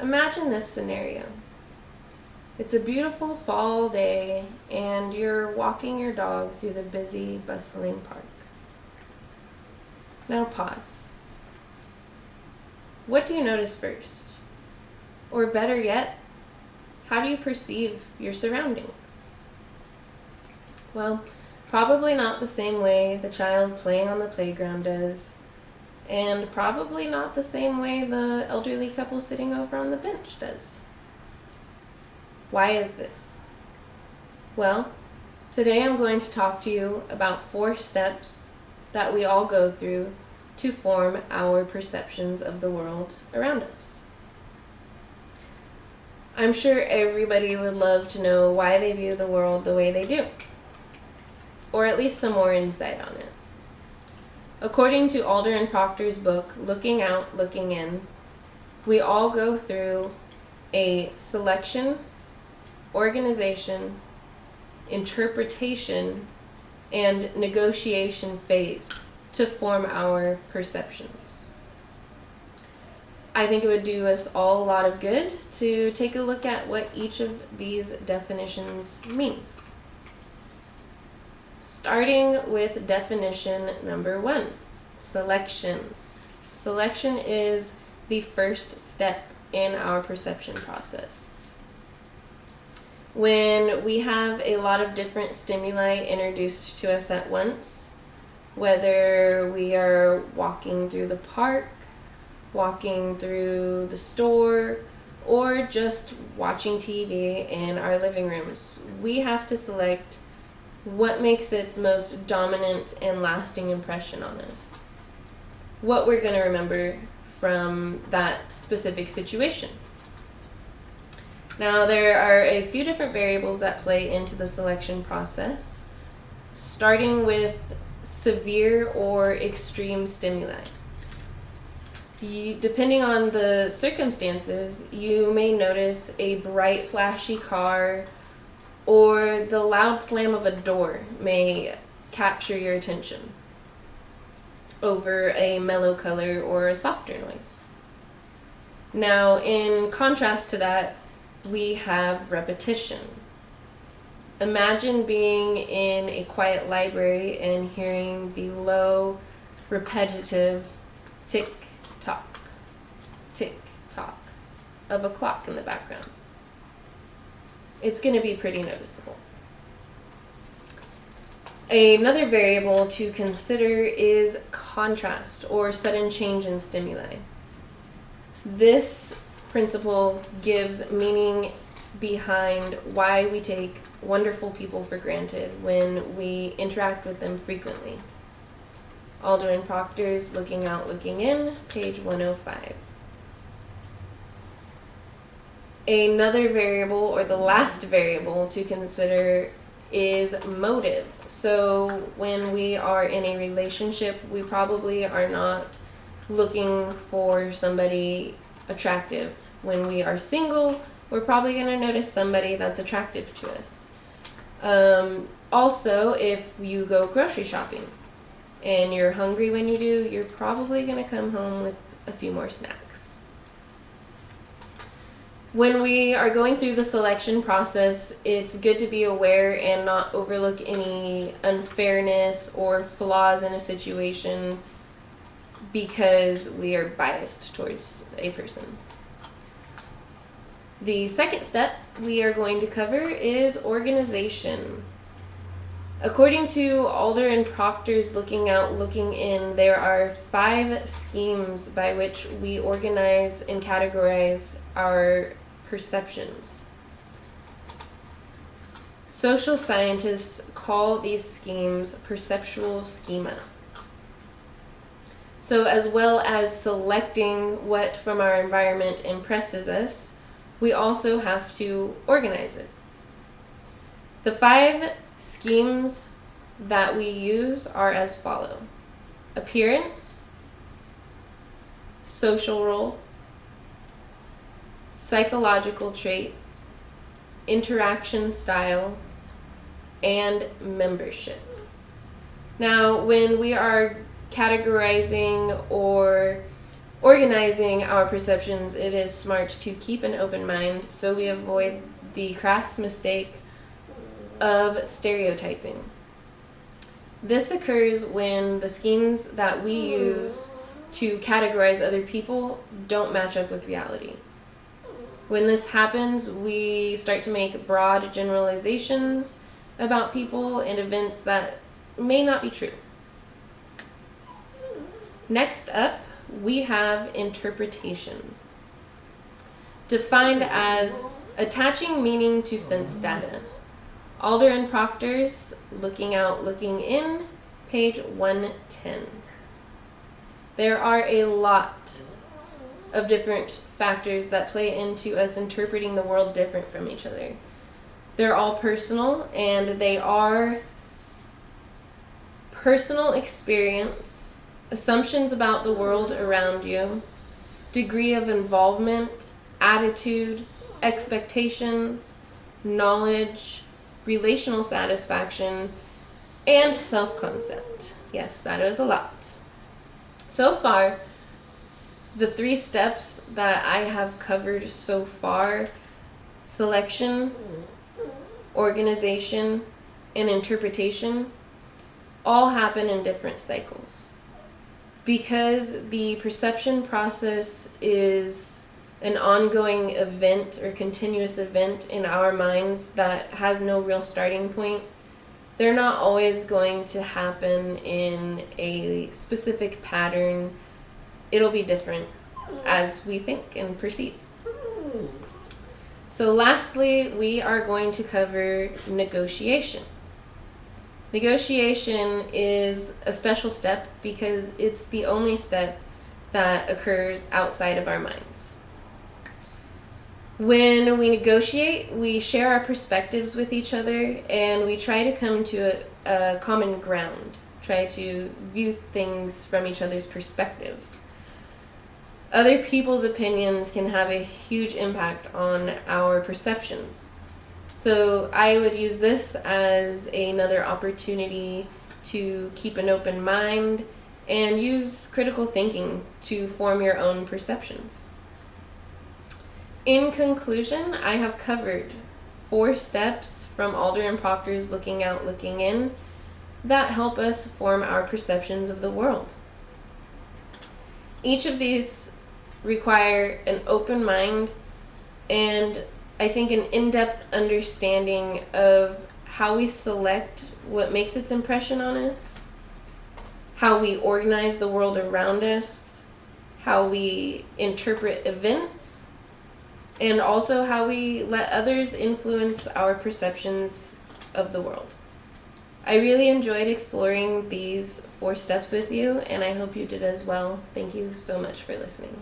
Imagine this scenario. It's a beautiful fall day and you're walking your dog through the busy, bustling park. Now pause. What do you notice first? Or better yet, how do you perceive your surroundings? Well, probably not the same way the child playing on the playground does, and probably not the same way the elderly couple sitting over on the bench does. Why is this? Well, today I'm going to talk to you about 4 steps that we all go through to form our perceptions of the world around us. I'm sure everybody would love to know why they view the world the way they do, or at least some more insight on it. According to Alder and Proctor's book, Looking Out, Looking In, we all go through a selection, organization, interpretation, and negotiation phase to form our perceptions. I think it would do us all a lot of good to take a look at what each of these definitions mean. Starting with definition number 1, selection. Selection is the first step in our perception process. When we have a lot of different stimuli introduced to us at once, whether we are walking through the park, walking through the store, or just watching TV in our living rooms, we have to select what makes its most dominant and lasting impression on us. What we're going to remember from that specific situation. Now, there are a few different variables that play into the selection process, starting with severe or extreme stimuli. Depending on the circumstances, you may notice a bright, flashy car, or the loud slam of a door may capture your attention over a mellow color or a softer noise. Now, in contrast to that, we have repetition. Imagine being in a quiet library and hearing the low, repetitive tick-tock, tick-tock of a clock in the background. It's going to be pretty noticeable. Another variable to consider is contrast or sudden change in stimuli. This principle gives meaning behind why we take wonderful people for granted when we interact with them frequently. Alder and Proctor's Looking Out, Looking In, page 105. Another variable, or the last variable to consider, is motive. So when we are in a relationship, we probably are not looking for somebody attractive. When we are single, we're probably going to notice somebody that's attractive to us. Also, if you go grocery shopping and you're hungry when you do, you're probably going to come home with a few more snacks. When we are going through the selection process, it's good to be aware and not overlook any unfairness or flaws in a situation because we are biased towards a person. The second step we are going to cover is organization. According to Alder and Proctor's Looking Out, Looking In, there are 5 schemes by which we organize and categorize our perceptions. Social scientists call these schemes perceptual schema. So as well as selecting what from our environment impresses us, we also have to organize it. The 5 schemes that we use are as follow: appearance, social role, psychological traits, interaction style, and membership. Now, when we are categorizing or organizing our perceptions, it is smart to keep an open mind so we avoid the crass mistake of stereotyping. This occurs when the schemes that we use to categorize other people don't match up with reality. When this happens, we start to make broad generalizations about people and events that may not be true. Next up, we have interpretation, defined as attaching meaning to sense data. Alder and Proctor's Looking Out, Looking In, page 110. There are a lot of different factors that play into us interpreting the world different from each other. They're all personal, and they are personal experience, assumptions about the world around you, degree of involvement, attitude, expectations, knowledge, relational satisfaction, and self-concept. Yes, that is a lot. So far, the 3 steps that I have covered so far, selection, organization, and interpretation, all happen in different cycles. Because the perception process is an ongoing event or continuous event in our minds that has no real starting point, they're not always going to happen in a specific pattern. It'll be different as we think and perceive. So lastly, we are going to cover negotiation. Negotiation is a special step because it's the only step that occurs outside of our minds. When we negotiate, we share our perspectives with each other and we try to come to a common ground, try to view things from each other's perspectives. Other people's opinions can have a huge impact on our perceptions. So I would use this as another opportunity to keep an open mind and use critical thinking to form your own perceptions. In conclusion, I have covered 4 steps from Alder and Proctor's Looking Out, Looking In that help us form our perceptions of the world. Each of these require an open mind and I think an in-depth understanding of how we select what makes its impression on us, how we organize the world around us, how we interpret events, and also how we let others influence our perceptions of the world. I really enjoyed exploring these 4 steps with you, and I hope you did as well. Thank you so much for listening.